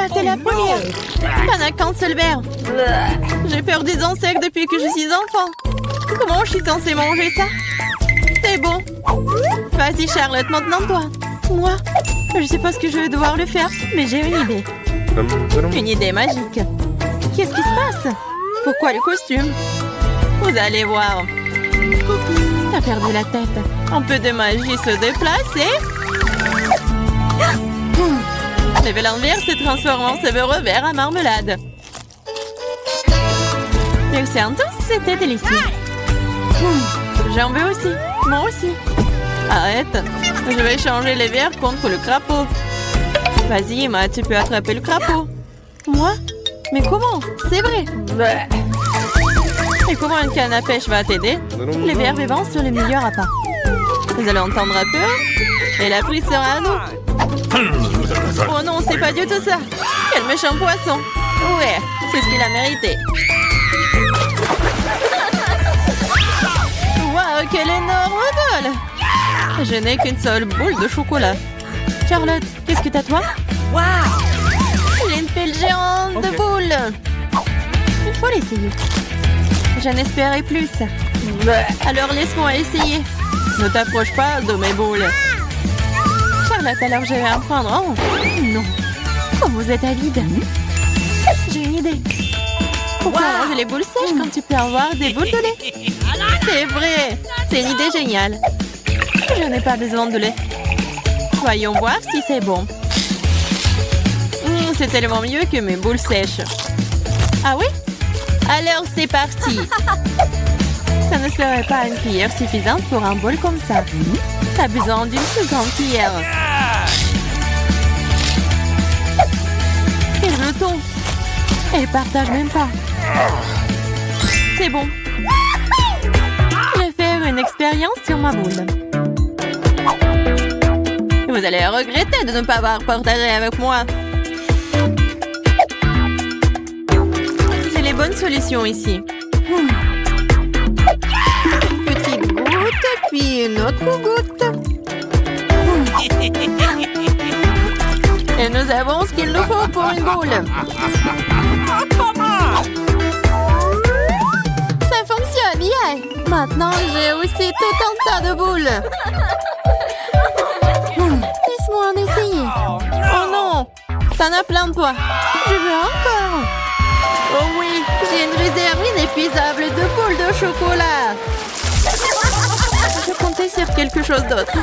Julia, t'es la première. T'en as qu'un seul verre. J'ai peur des insectes depuis que je suis enfant. Comment je suis censée manger ça? C'est bon. Vas-y, Charlotte, maintenant toi. Moi, je sais pas ce que je vais devoir le faire, mais j'ai une idée. Une idée magique. Qu'est-ce qui se passe? Pourquoi le costume? Vous allez voir. T'as perdu la tête. Un peu de magie se déplace et... Le verre vert se transforme en savoureux verre à marmelade. Merci intense, c'était délicieux. J'en veux aussi. Moi aussi. Arrête. Je vais changer les verres contre le crapaud. Vas-y, Emma, tu peux attraper le crapaud. Moi? Mais comment? C'est vrai. Et comment une canne à pêche va t'aider? Les verres vivants sont les meilleurs à part. Vous allez entendre un peu. Et la prise sera à nous. Oh non, c'est pas du tout ça. Quel méchant poisson. Ouais, c'est ce qu'il a mérité. Waouh, quel énorme bol. Je n'ai qu'une seule boule de chocolat. Charlotte, qu'est-ce que t'as toi? Waouh, j'ai une pile géante de boules. Il faut l'essayer. J'en espérais plus. Alors laisse-moi essayer. Ne t'approche pas de mes boules. Charlotte, alors je vais en prendre. Oh, non. Oh, vous êtes avide. J'ai une idée. Pourquoi manger les boules sèches quand tu peux avoir des boules de lait? C'est vrai. C'est une idée géniale. Je n'ai pas besoin de lait. Voyons voir si c'est bon. C'est tellement mieux que mes boules sèches. Ah oui? Alors c'est parti. Ça ne serait pas une cuillère suffisante pour un bol comme ça. T'as besoin d'une plus grande cuillère. Et le ton. Elle partage même pas. C'est bon. Je vais faire une expérience sur ma boule. Vous allez regretter de ne pas avoir partagé avec moi. C'est les bonnes solutions ici. Une petite goutte, puis une autre goutte. Et nous avons ce qu'il nous faut pour une boule. Ça fonctionne, bien. Maintenant, j'ai aussi tout un tas de boules. Laisse-moi en essayer. Oh non, t'en as plein de toi. Je veux encore. Oh oui, j'ai une réserve inépuisable de boules de chocolat. Je comptais sur quelque chose d'autre.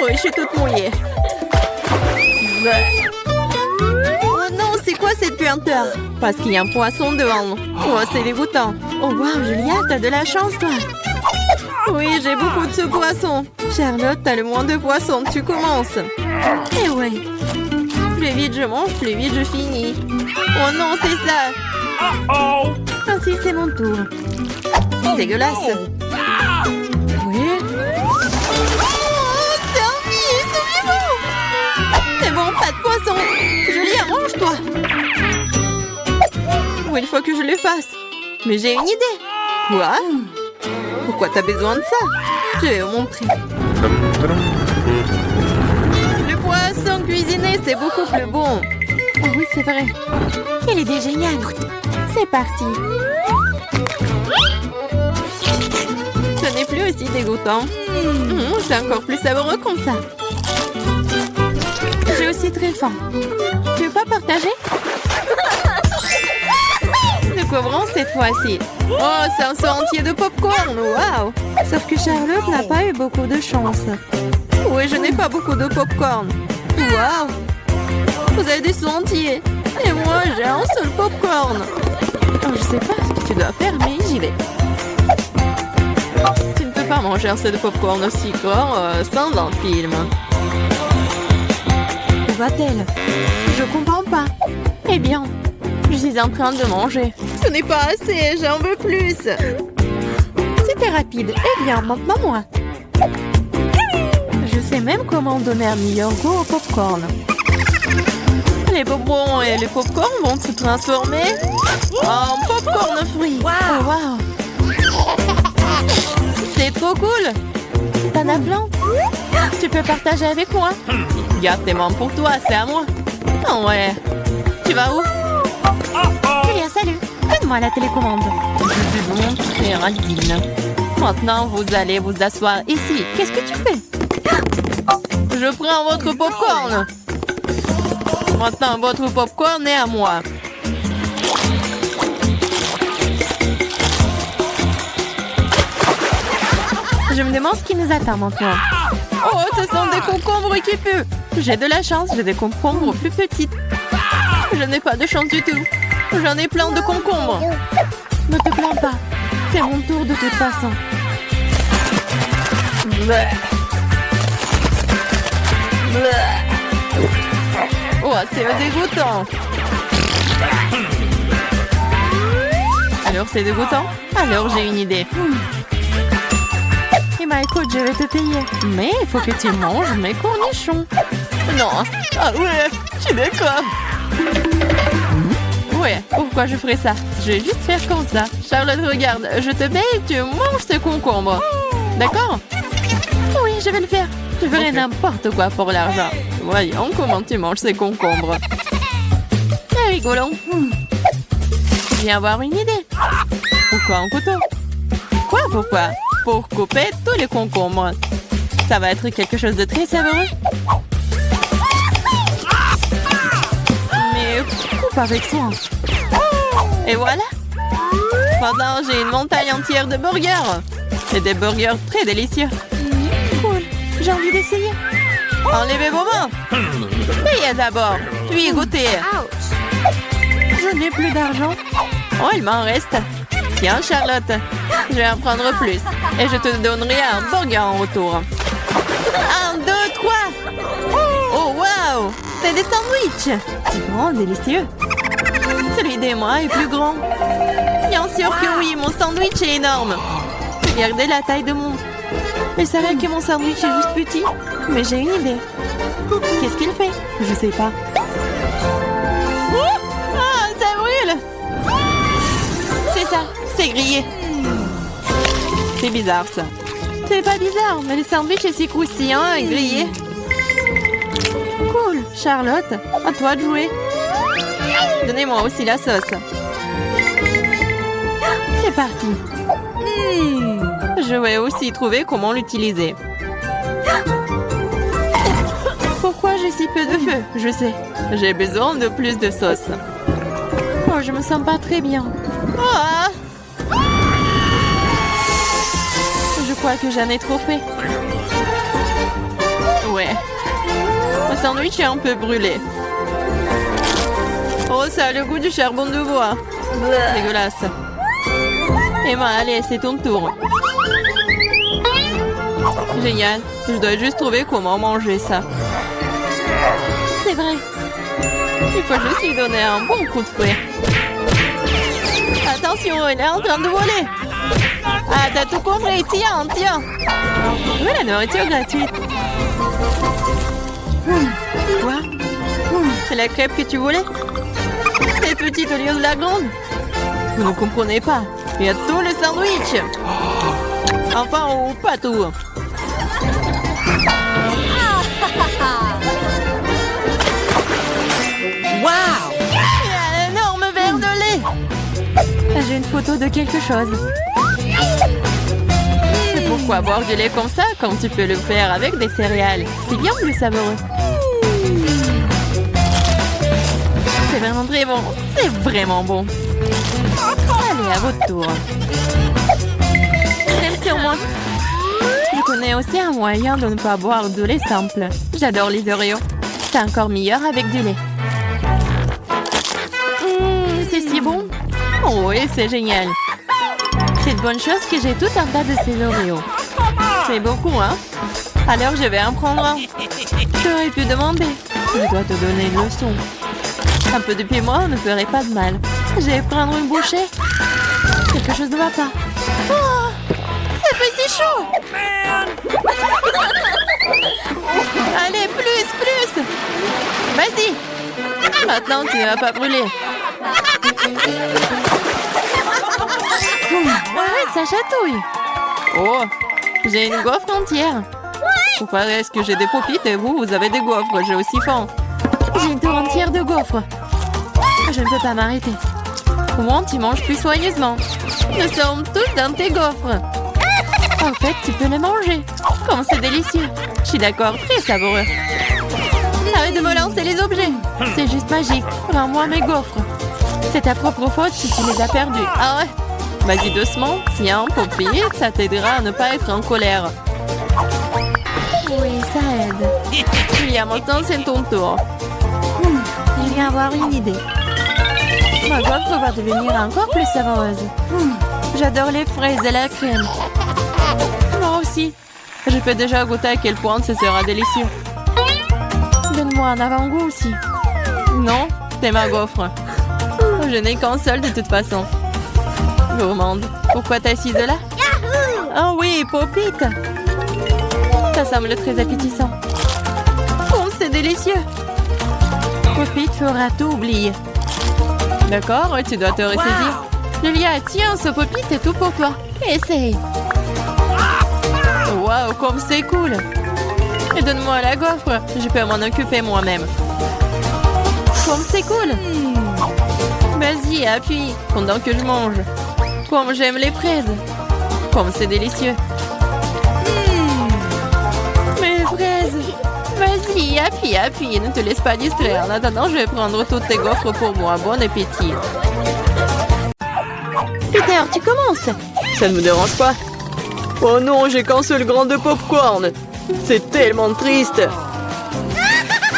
Oui, je suis toute mouillée. Oh non, c'est quoi cette puanteur? Parce qu'il y a un poisson devant. Oh, c'est dégoûtant. Oh wow, Julia, t'as de la chance, toi. Oui, j'ai beaucoup de ce poisson. Charlotte, t'as le moins de poissons. Tu commences. Eh ouais. Plus vite je mange, plus vite je finis. Oh non, c'est ça. Ainsi, c'est mon tour. Dégueulasse. Oui. Oh, service, souvenez-vous. C'est bon, pas de poisson. Julia, mange-toi. Oh, il faut que je le fasse. Mais j'ai une idée. Quoi? Pourquoi t'as besoin de ça? Je vais vous montrer. Le poisson cuisiné, c'est beaucoup plus bon. Oh oui, c'est vrai. Quelle idée géniale. C'est parti. Ce n'est plus aussi dégoûtant. C'est encore plus savoureux comme ça. J'ai aussi très faim. Tu veux pas partager? Nous couvrons cette fois-ci. Oh, c'est un seau entier de popcorn. Waouh! Sauf que Charlotte n'a pas eu beaucoup de chance. Oui, je n'ai pas beaucoup de popcorn. Waouh! Vous avez des seaux entiers. Et moi, j'ai un seul popcorn. Oh, je sais pas ce que tu dois faire, mais j'y vais. Tu ne peux pas manger un seul de popcorn aussi grand sans un film. Où va-t-elle? Je comprends pas. Eh bien, je suis en train de manger. Ce n'est pas assez, j'en veux plus. C'était rapide. Eh bien, maintenant moi. Je sais même comment donner un meilleur goût au popcorn. Les bonbons et les popcorn vont se transformer en popcorn fruits. Oh, wow. C'est trop cool. T'en as plein? Tu peux partager avec moi? Garde tes mains pour toi, c'est à moi. Oh ouais. Tu vas où? Julia, salut. Donne-moi la télécommande. Je suis bon et radine. Maintenant, vous allez vous asseoir ici. Qu'est-ce que tu fais? Je prends votre popcorn. Maintenant, votre popcorn est à moi. Je me demande ce qui nous attend maintenant. Oh, ce sont des concombres qui puent. J'ai de la chance, j'ai des concombres plus petites. Je n'ai pas de chance du tout. J'en ai plein de concombres. Ne te plains pas. C'est mon tour de toute façon. Bleh. Bleh. Oh, c'est dégoûtant. Alors, c'est dégoûtant? Alors, j'ai une idée. Eh ben, écoute, je vais te payer. Mais il faut que tu manges mes cornichons. Non. Ah ouais, tu déconnes. Ouais, pourquoi je ferais ça? Je vais juste faire comme ça. Charlotte, regarde, je te paye et tu manges ces concombres. D'accord? Oui, je vais le faire. Je ferai n'importe quoi pour l'argent. Voyons comment tu manges ces concombres. C'est rigolo. Je viens avoir une idée. Pourquoi un couteau? Quoi, pourquoi? Pour couper tous les concombres. Ça va être quelque chose de très savoureux. Mais coupe avec soin. Et voilà. Maintenant, j'ai une montagne entière de burgers. C'est des burgers très délicieux. Cool. J'ai envie d'essayer. Enlevez vos mains. Payez d'abord, puis goûtez. Je n'ai plus d'argent. Oh, il m'en reste. Tiens, Charlotte, je vais en prendre plus. Et je te donnerai un burger en retour. 1, 2, 3. Oh, waouh! C'est des sandwichs. C'est grand, délicieux. Celui des moi est plus grand. Bien sûr que oui, mon sandwich est énorme. Regardez la taille de mon... Il savait que mon sandwich est juste petit. Mais j'ai une idée. Qu'est-ce qu'il fait? Je sais pas. Ah, ça brûle! C'est ça, c'est grillé. C'est bizarre, ça. C'est pas bizarre, mais le sandwich est si croustillant et grillé. Cool, Charlotte, à toi de jouer. Donnez-moi aussi la sauce. C'est parti. Je vais aussi trouver comment l'utiliser. Pourquoi j'ai si peu de feu? Je sais. J'ai besoin de plus de sauce. Oh, je me sens pas très bien. Ah! Je crois que j'en ai trop fait. Ouais. Mon sandwich est un peu brûlé. Oh, ça a le goût du charbon de bois. Dégueulasse. Emma, allez, c'est ton tour. Génial. Je dois juste trouver comment manger ça. C'est vrai. Il faut juste lui donner un bon coup de fouet. Attention, il est en train de voler. Ah, t'as tout compris. Tiens, tiens. Oui, la nourriture gratuite. Quoi? C'est la crêpe que tu voulais? C'est petite au lieu de la grande? Vous ne comprenez pas. Il y a tout le sandwich. Enfin, ou pas tout. Waouh! Il y a un énorme verre de lait. J'ai une photo de quelque chose. Mais pourquoi boire du lait comme ça quand tu peux le faire avec des céréales? C'est bien plus savoureux. C'est vraiment très bon. C'est vraiment bon. Allez, à votre tour. Celle sur moi. Je connais aussi un moyen de ne pas boire de lait simple. J'adore les Oreos. C'est encore meilleur avec du lait. C'est si bon. Oh oui, c'est génial. C'est de bonne chose que j'ai tout un tas de ces Oreos. C'est beaucoup, hein? Alors je vais en prendre un. J'aurais pu demander. Je dois te donner une leçon. Un peu de piment ne ferait pas de mal. Je vais prendre une bouchée. Quelque chose ne va pas. Oh, ça fait si chaud. Allez, plus. Vas-y. Maintenant, tu ne vas pas brûler. Arrête, ça chatouille. Oh, j'ai une gaufre entière. Pourquoi est-ce que j'ai des paupites et vous avez des gaufres? J'ai aussi faim. J'ai une tour entière de gaufres. Je ne peux pas m'arrêter. Comment tu manges plus soigneusement? Nous sommes tous dans tes gaufres. En fait, tu peux les manger. Comme c'est délicieux. Je suis d'accord, très savoureux. Arrête de me lancer les objets. C'est juste magique. Rends-moi mes gaufres. C'est ta propre faute si tu les as perdus. Ah ouais? Vas-y doucement. Tiens, Poppy, ça t'aidera à ne pas être en colère. Oui, ça aide. Oui, maintenant c'est ton tour. Je viens avoir une idée. Ma gaufre va devenir encore plus savoureuse. J'adore les fraises et la crème. Moi aussi. Je peux déjà goûter à quel point ce sera délicieux. Donne-moi un avant-goût aussi. Non, c'est ma gaufre. Je n'ai qu'un seul de toute façon. Gourmande, pourquoi t'es assise là? Ah oui, Popite. Ça semble très appétissant. Oh, c'est délicieux. Popite fera tout oublier. D'accord, tu dois te ressaisir. Julia, tiens, ce Popite est tout pour toi. Essaye. Waouh, comme c'est cool. Et donne-moi la gaufre, je peux m'en occuper moi-même. Comme c'est cool. Vas-y, appuie, pendant que je mange. Comme j'aime les fraises. Comme c'est délicieux. Mes fraises. Vas-y, appuie, ne te laisse pas distraire. En attendant, je vais prendre toutes tes gaufres pour moi. Bon appétit. Peter, tu commences. Ça ne me dérange pas. Oh non, j'ai qu'un seul grain de popcorn. C'est tellement triste.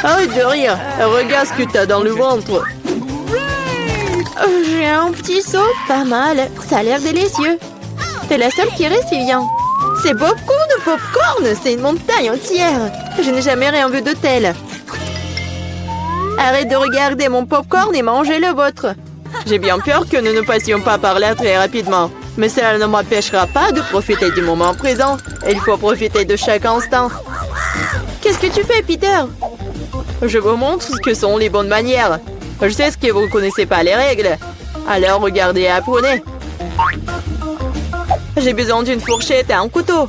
Arrête de rire. Regarde ce que t'as dans le ventre. J'ai un petit seau, pas mal. Ça a l'air délicieux. T'es la seule qui reste vivant. C'est beaucoup de popcorn. C'est une montagne entière. Je n'ai jamais rien vu de tel. Arrête de regarder mon popcorn et mangez le vôtre. J'ai bien peur que nous ne passions pas par là très rapidement. Mais cela ne m'empêchera pas de profiter du moment présent. Il faut profiter de chaque instant. Qu'est-ce que tu fais, Peter? Je vous montre ce que sont les bonnes manières. Je sais que vous ne connaissez pas les règles. Alors regardez et apprenez. J'ai besoin d'une fourchette et un couteau.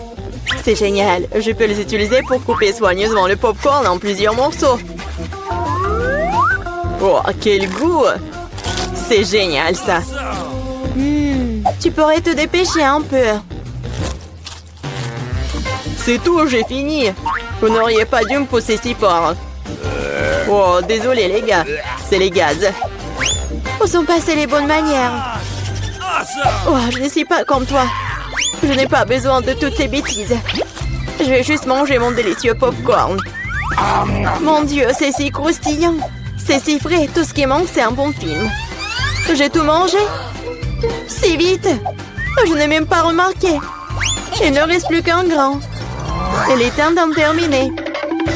C'est génial. Je peux les utiliser pour couper soigneusement le popcorn en plusieurs morceaux. Oh, quel goût! C'est génial, ça. Tu pourrais te dépêcher un peu. C'est tout, j'ai fini. Vous n'auriez pas dû me pousser si fort. Oh, désolé les gars. C'est les gaz. Où sont passées les bonnes manières? Oh, je ne suis pas comme toi. Je n'ai pas besoin de toutes ces bêtises. Je vais juste manger mon délicieux popcorn. Mon Dieu, c'est si croustillant. C'est si frais. Tout ce qui manque, c'est un bon film. J'ai tout mangé. Si vite. Je n'ai même pas remarqué. Il ne reste plus qu'un grain. Il est temps d'en terminer.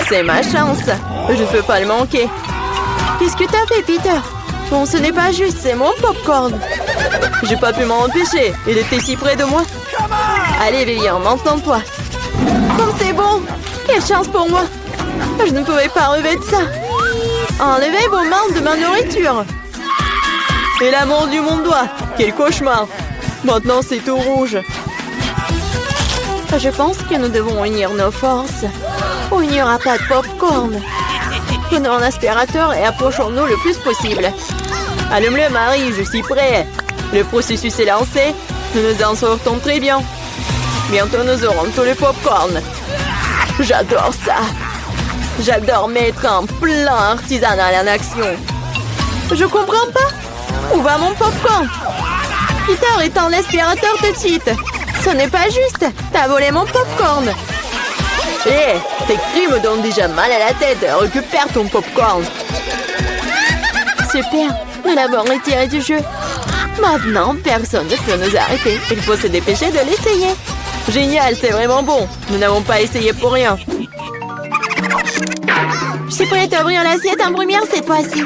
C'est ma chance. Je ne peux pas le manquer. Qu'est-ce que t'as fait, Peter? Bon, ce n'est pas juste, c'est mon popcorn. J'ai pas pu m'en empêcher. Il était si près de moi. Allez, Vivian, m'entends-toi. Comme c'est bon. Quelle chance pour moi. Je ne pouvais pas relever de ça. Enlevez vos mains de ma nourriture. Et la mordue mon doigt. Quel cauchemar. Maintenant, c'est tout rouge. Je pense que nous devons unir nos forces. Ou il n'y aura pas de popcorn. Prenons un aspirateur et approchons-nous le plus possible. Allume-le, Marie, je suis prêt. Le processus est lancé. Nous nous en sortons très bien. Bientôt, nous aurons tout le popcorn. J'adore ça. J'adore mettre un plan artisanal en action. Je comprends pas. Où va mon popcorn? Peter, éteins l'aspirateur tout de suite. Ce n'est pas juste. T'as volé mon popcorn. Hé, tes cris me donnent déjà mal à la tête. Récupère ton popcorn. Super, nous l'avons retiré du jeu. Maintenant, personne ne peut nous arrêter. Il faut se dépêcher de l'essayer. Génial, c'est vraiment bon. Nous n'avons pas essayé pour rien. Je suis prête à ouvrir l'assiette en première cette fois-ci.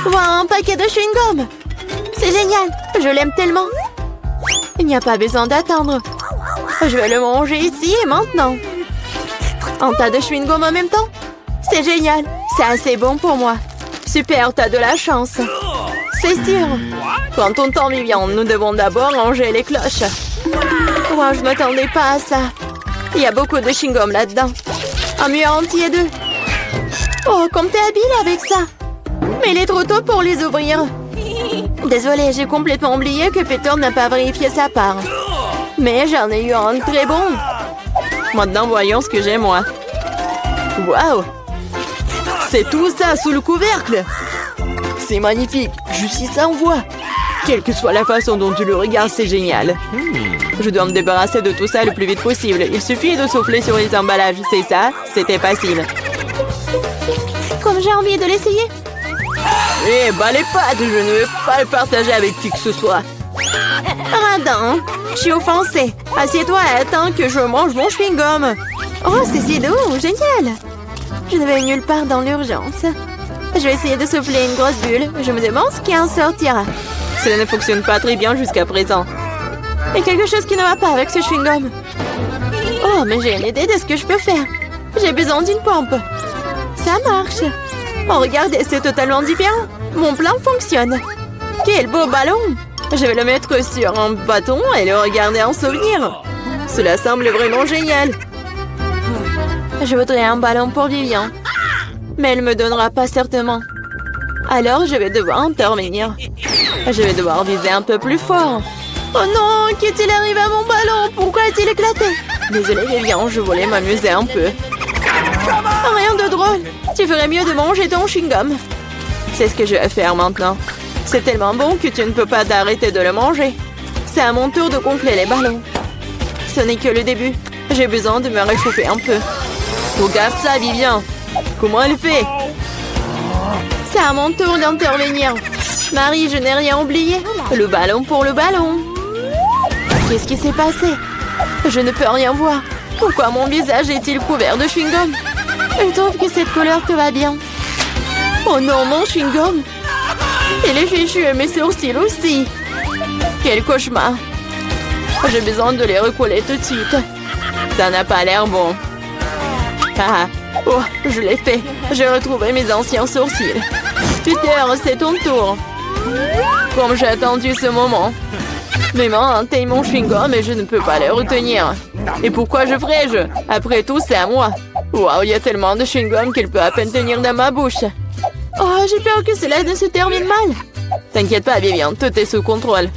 Voilà un paquet de chewing-gum. C'est génial, je l'aime tellement. Il n'y a pas besoin d'attendre. Je vais le manger ici et maintenant. Un tas de chewing-gum en même temps? C'est génial, c'est assez bon pour moi. Super, t'as de la chance. C'est sûr. Quand on t'en vient, nous devons d'abord ranger les cloches. Wow, je m'attendais pas à ça. Il y a beaucoup de chewing-gum là-dedans. Un mur entier d'eux. Oh, comme t'es habile avec ça. Mais il est trop tôt pour les ouvrir. Désolée, j'ai complètement oublié que Peter n'a pas vérifié sa part. Mais j'en ai eu un très bon. Maintenant, voyons ce que j'ai, moi. Waouh! C'est tout ça sous le couvercle! C'est magnifique, je suis sans voix. Quelle que soit la façon dont tu le regardes, c'est génial. Je dois me débarrasser de tout ça le plus vite possible. Il suffit de souffler sur les emballages, c'est ça? C'était facile. Comme j'ai envie de l'essayer. Eh, bah les pâtes, je ne vais pas le partager avec qui que ce soit. Radin, je suis offensée. Assieds-toi et attends que je mange mon chewing-gum. Oh, c'est si doux, génial. Je ne vais nulle part dans l'urgence. Je vais essayer de souffler une grosse bulle. Je me demande ce qui en sortira. Cela ne fonctionne pas très bien jusqu'à présent. Il y a quelque chose qui ne va pas avec ce chewing-gum. Oh, mais j'ai une idée de ce que je peux faire. J'ai besoin d'une pompe. Ça marche. Oh, regardez, c'est totalement différent. Mon plan fonctionne. Quel beau ballon. Je vais le mettre sur un bâton et le regarder en souvenir. Cela semble vraiment génial. Je voudrais un ballon pour Vivian. Mais elle ne me donnera pas certainement. Alors, je vais devoir intervenir. Je vais devoir viser un peu plus fort. Oh non, qu'est-il arrivé à mon ballon? Pourquoi a-t-il éclaté? Désolée, Vivian, je voulais m'amuser un peu. Rien de drôle. Tu ferais mieux de manger ton chewing-gum. C'est ce que je vais faire maintenant. C'est tellement bon que tu ne peux pas t'arrêter de le manger. C'est à mon tour de gonfler les ballons. Ce n'est que le début. J'ai besoin de me réchauffer un peu. Regarde ça, Vivian. Comment elle fait? C'est à mon tour d'intervenir. Marie, je n'ai rien oublié. Le ballon pour le ballon. Qu'est-ce qui s'est passé? Je ne peux rien voir. Pourquoi mon visage est-il couvert de chewing-gum? Je trouve que cette couleur te va bien. Oh non, mon chewing-gum. Il est fichu et mes sourcils aussi. Quel cauchemar. J'ai besoin de les recoller tout de suite. Ça n'a pas l'air bon. Ah, oh, je l'ai fait. J'ai retrouvé mes anciens sourcils. Peter, c'est ton tour. Comme j'ai attendu ce moment. Mes mains intègrent mon chewing-gum et je ne peux pas les retenir. Et pourquoi je ferais-je? Après tout, c'est à moi. Waouh, il y a tellement de chewing-gum qu'il peut à peine tenir dans ma bouche. Oh, j'ai peur que cela ne se termine mal. T'inquiète pas, Vivian, tout est sous contrôle.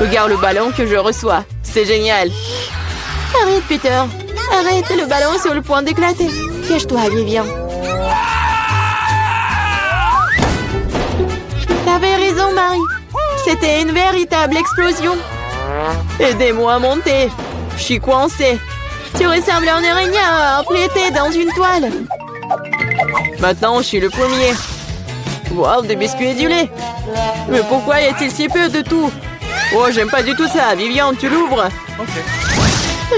Regarde le ballon que je reçois. C'est génial. Arrête, Peter. Arrête, le ballon est sur le point d'éclater. Cache-toi, Vivian. T'avais raison, Marie. C'était une véritable explosion. Aidez-moi à monter. Je suis coincée. Tu ressembles à un araignée emplété dans une toile. Maintenant, je suis le premier. Wow, des biscuits et du lait. Mais pourquoi y a-t-il si peu de tout? Oh, j'aime pas du tout ça. Vivian, tu l'ouvres?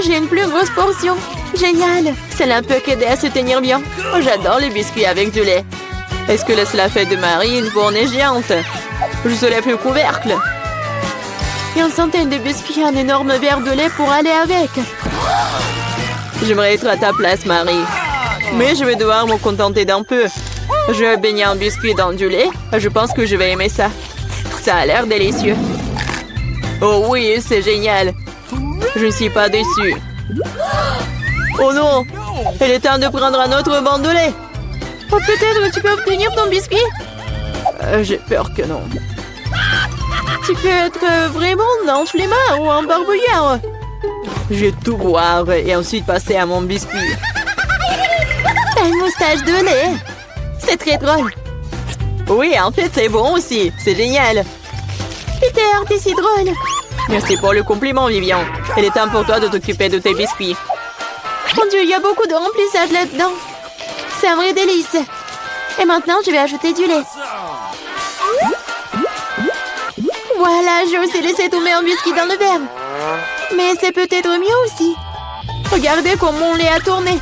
J'ai une plus grosse portion. Génial. Cela peut qu'aider à se tenir bien. Oh, j'adore les biscuits avec du lait. Est-ce que cela fait de Marie une fournée géante? Je soulève le couvercle. Et une centaine de biscuits et un énorme verre de lait pour aller avec. J'aimerais être à ta place, Marie. Mais je vais devoir me contenter d'un peu. Je vais baigner un biscuit dans du lait. Je pense que je vais aimer ça. Ça a l'air délicieux. Oh oui, c'est génial. Je ne suis pas déçue. Oh non! Il est temps de prendre un autre banc de lait. Oh, peut-être tu peux obtenir ton biscuit? J'ai peur que non. Tu peux être vraiment un flemmard ou un barbouillard. Je vais tout boire et ensuite passer à mon biscuit. T'as une moustache de lait. C'est très drôle. Oui, en fait, c'est bon aussi. C'est génial. Peter, t'es si drôle. Merci pour le compliment, Vivian. Il est temps pour toi de t'occuper de tes biscuits. Mon Dieu, il y a beaucoup de remplissage là-dedans. C'est un vrai délice. Et maintenant, je vais ajouter du lait. Voilà, j'ai aussi laissé tomber un biscuit dans le verre. Mais c'est peut-être mieux aussi. Regardez comme mon lait a tourné.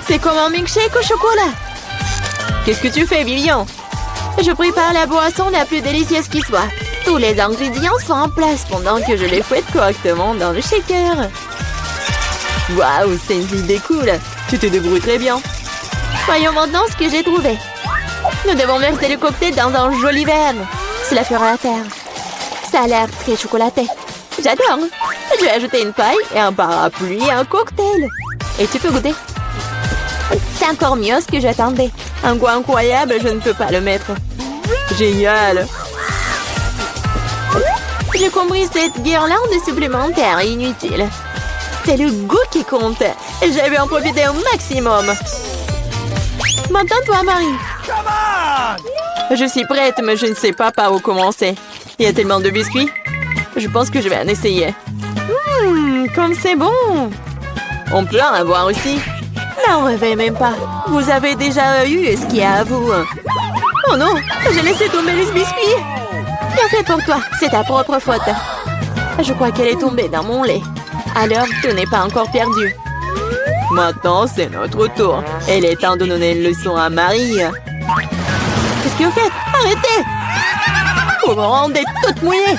C'est comme un milkshake au chocolat. Qu'est-ce que tu fais, Vivian? Je prépare la boisson la plus délicieuse qui soit. Tous les ingrédients sont en place pendant que je les fouette correctement dans le shaker. Waouh, c'est une idée cool. Tu te débrouilles très bien. Voyons maintenant ce que j'ai trouvé. Nous devons verser le cocktail dans un joli verre. Cela fera l'affaire. Ça a l'air très chocolaté. J'adore. Je vais ajouter une paille et un parapluie et un cocktail. Et tu peux goûter. C'est encore mieux ce que j'attendais. Un goût incroyable, je ne peux pas le mettre. Génial. J'ai compris, cette guirlande supplémentaire est inutile. C'est le goût qui compte. Et je vais en profiter au maximum. Maintenant, toi, Marie. Je suis prête, mais je ne sais pas par où commencer. Il y a tellement de biscuits. Je pense que je vais en essayer. Comme c'est bon. On peut en avoir aussi. N'en rêvez même pas. Vous avez déjà eu ce qu'il y a à vous. Oh non, j'ai laissé tomber les biscuits. Bien fait pour toi, c'est ta propre faute. Je crois qu'elle est tombée dans mon lait. Alors, tout n'est pas encore perdu. Maintenant, c'est notre tour. Il est temps de donner une leçon à Marie. Qu'est-ce que vous faites? Arrêtez! Vous me rendez toute mouillée.